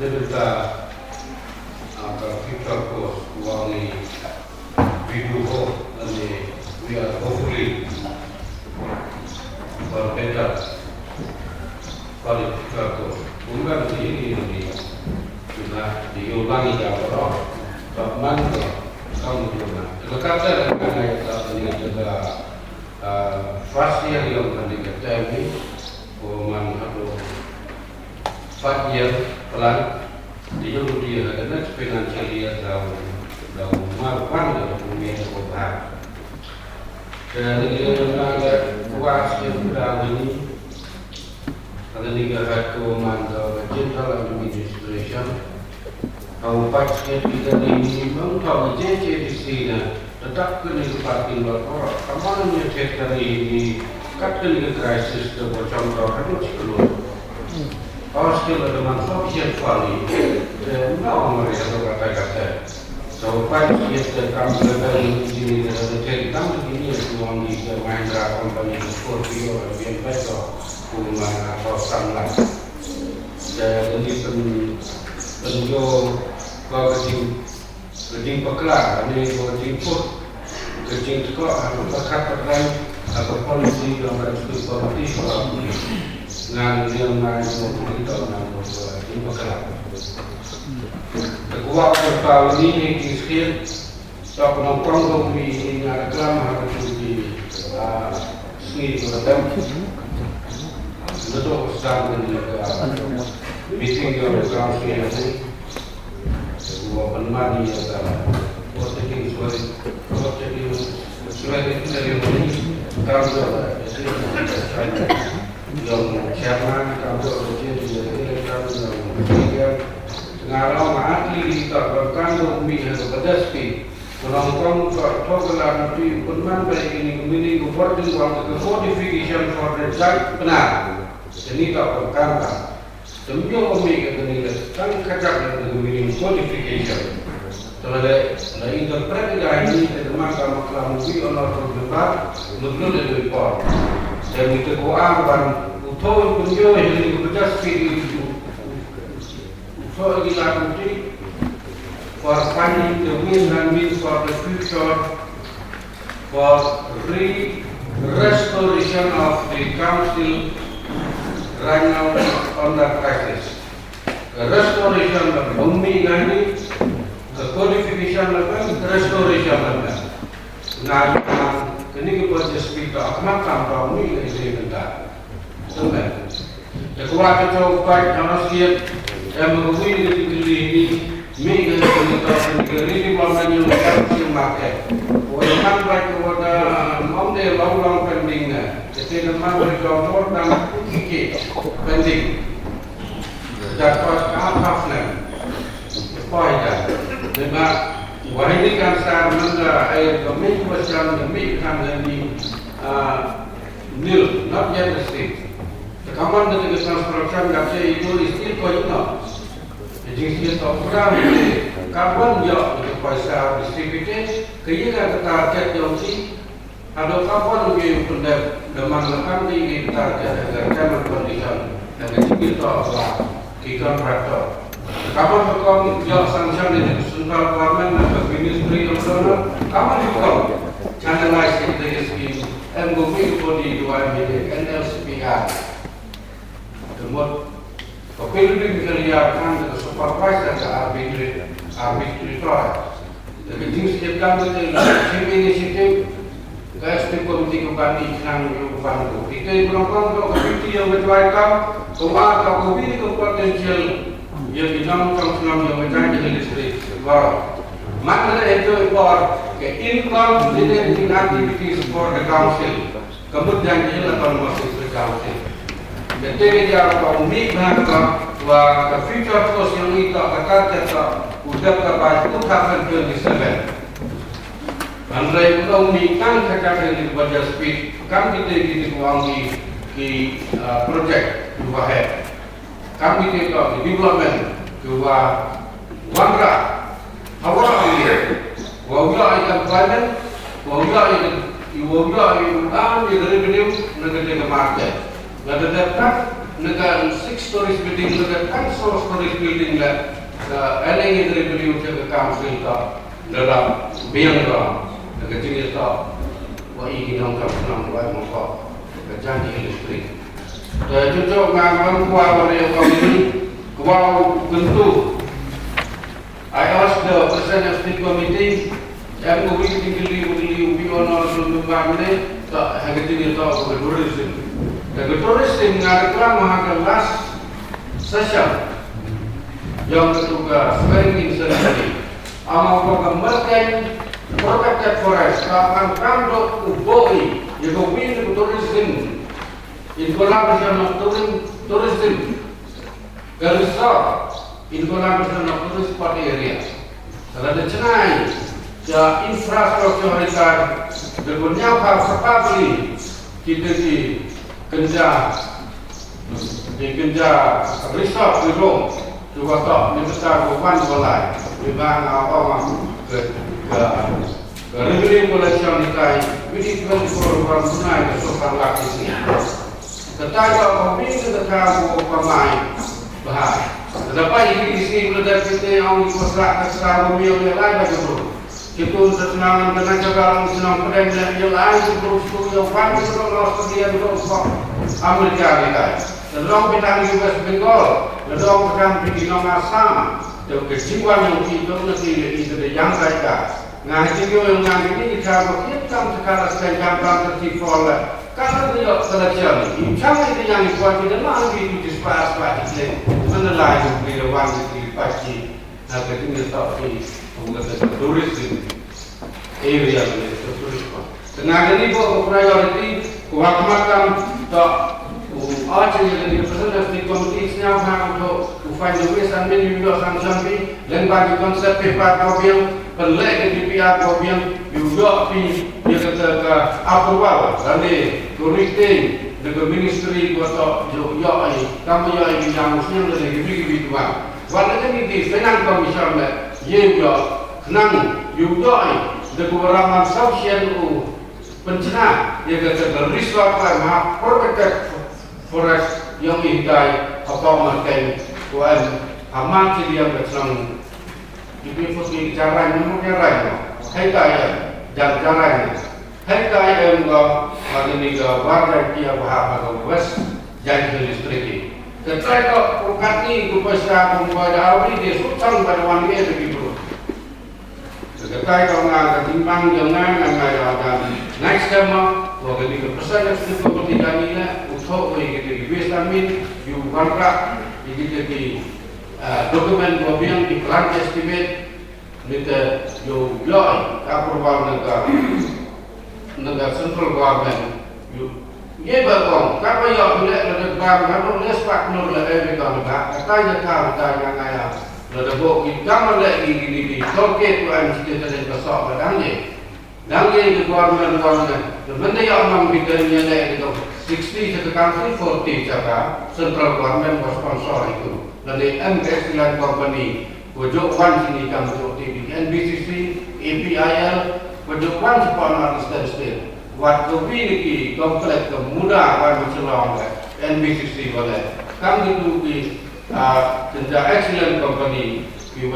Debita future course uang video and we are hopefully for better for the future course. Bukan ini sudah diulangi kalau teman kamu juga. Berkata dengan yang juga first year yang kita ini, man atau 5 year plan dia the next financial year dalam marupan dalam dunia kota. Dan dia ada kuas yang berada ini ada 3 man general administration. Kalau pakai kita ini memang jadi sini tetap kena dipakai orang. Kamarnya sektor ini katkan ke krisis terbocor harus keluar. Kalau skill dengan sosial kuali, nah mereka kata-kata. So pakai kita kami dari sini dari kami ini semua di Mahindra company Scorpio yang besok rumah atau sangat. Dan ini penjual kerjing peklar, ini kerjing put, kerjing itu harus berkaitan atau polisi yang berarti politik dengan yang lain itu dengan kerjing peklar. Kuat berkali ini kisir, tak nongkrong di reklam harus di sini berada. Betul sedang di meeting yang berlangsung ini. Open money adalah positif sebagai dari kalau yang chairman kalau jadi kalau ngalau mati kita berkandung minyak pedaspi penonton program itu penuh baik ini kemudian waktu modification for the site benar ini tak berkandung. Semua pemikiran ini kan kacak dengan minim codification. Kalau ada interpret ini teman sama kelamusi orang berdebat, betul dari report. Dan itu kuat dan utol penjual yang bekerja seperti itu. Utol dilakukan for finding the win and win for the future, for restoration of the council. Right now under crisis. Restoration of bumi ini, codification of restoration of. Nah, ini kita just speak up. Macam bumi ini sebentar. Sebentar. Kalau kita upai harus lihat yang bumi ini, mega ini belum ada market. Orang baik kepada mau dia long pendingnya. Jadi nama berjauh dan kiki pending. Dapat apa faedah. Dengan wahini kan saya mengira demi macam demi kan demi nil, not yet the state. Kapan dari construction dapat itu still kau itu. Jadi kita program kapan dia kuasa distributed, kaya target yang si ada kapan dia pendek demandakan di target agar condition dan kita di kontraktor. Kapan berkong dia sanction dari central government atau ministry of donor, kapan berkong analyze the scheme and go for the NLCPR. Kemudian Kapilih dikeliarkan ke supervisor ke arbitrator. Jadi setiap kali kita inisiatif, setiap komite kembali yang bantu. Kita berangkat untuk komite yang berjualan, semua atau komite ke potensial yang dinamakan yang berjualan di listrik. Mana itu ke income generating activities for the council. Kemudian ini adalah masuk council. Jadi dia umik maka wa future course yang itu akan kita udah kepada 2027. Andai kita umikkan kerja di bagian speed, kami kita uang di project dua head. Kami kita development dua wangra. Awal ini, wawila ikan planning, wawila ikan revenue negara market. Nada dapat negara 6 stories building negara 10 stories building lah ini dari beliau ke council tak dalam biang dah negara jenis tak wah ini nongkar senang buat masa kejanji listrik. Cucuk ngambil kuah oleh kami kuah bentuk. I asked the president of the committee, I'm going to be on the family, tak hanya tahu ke tourism. The tourism mengarahkan mahal last session yang ketugas swearing-in ceremony. Amal mengamalkan protected forest, akan kandung uboi, yang win tourism, in collaboration of tourism, resort, in collaboration of tourist spot area. Kalau ada cenai, ya infrastruktur mereka berguna sekali kita di kerja resort di Rom juga tak membesar bukan boleh memang apa ke revenue collection kita ini 24 orang tunai ke soal lagi sini. Tetapi kami sedekah pemain bahaya. Tetapi di sini berada kita yang masyarakat sekarang memilih lain bagi bro. Kita senang dengan cara senang pada yang lain bro. Yang paling senang Australia bro. Amerika kita. Sedang kita di US Bengal. Sedang kita di Assam. Dan kejiwaan yang kita nanti itu yang mereka. Nah itu yang ini kita sekarang sedang tertipu. Kalau dia terjadi, jangan itu yang dibuat tidak lagi itu dispas-pas itu menilai dari orang itu pasti akan tinggal tapi menggunakan tourism area itu tourism. Dengan ini priority kuatkan tak artinya dari presiden di komite siapa untuk find the ways and means of sanctioning dan bagi konsep paper program pelak di pihak program juga dia kata approval dari komite dengan ministry atau juga kamu yang yang dari lebih dua. Walau ini finance commission juga senang juga dengan orang sosial pencina dia kata resort lah protected forest yang hindai atau makan kuat aman sih dia bersenang jadi fokus cara hai kaya dan caranya hai kaya enggak ini enggak warga dia bahasa west jadi listrik ketika ukati kupasa kumpada awal dia susah pada wanita begitu ketika kalau nggak timbang jangan ada next time waktu itu pesan yang sudah kepentingan ini untuk kita vitamin you warga kita di dokumen mobil di plan estimate kita you joy approval negara central government you ye berkong kalau yang boleh negara kalau boleh sepak nur lagi kita negara kaya kaya kaya ada bok kita lagi di target yang kita sedang besar badangnya dan ye government benda yang membikinnya itu 60 to the country 40 jaga central government was sponsor itu dan di MS Land Company wujud one sini kami TV NBCC APIL wujud one sponsor state waktu ini komplek mudah kami celong NBCC boleh kami itu di Excellent Company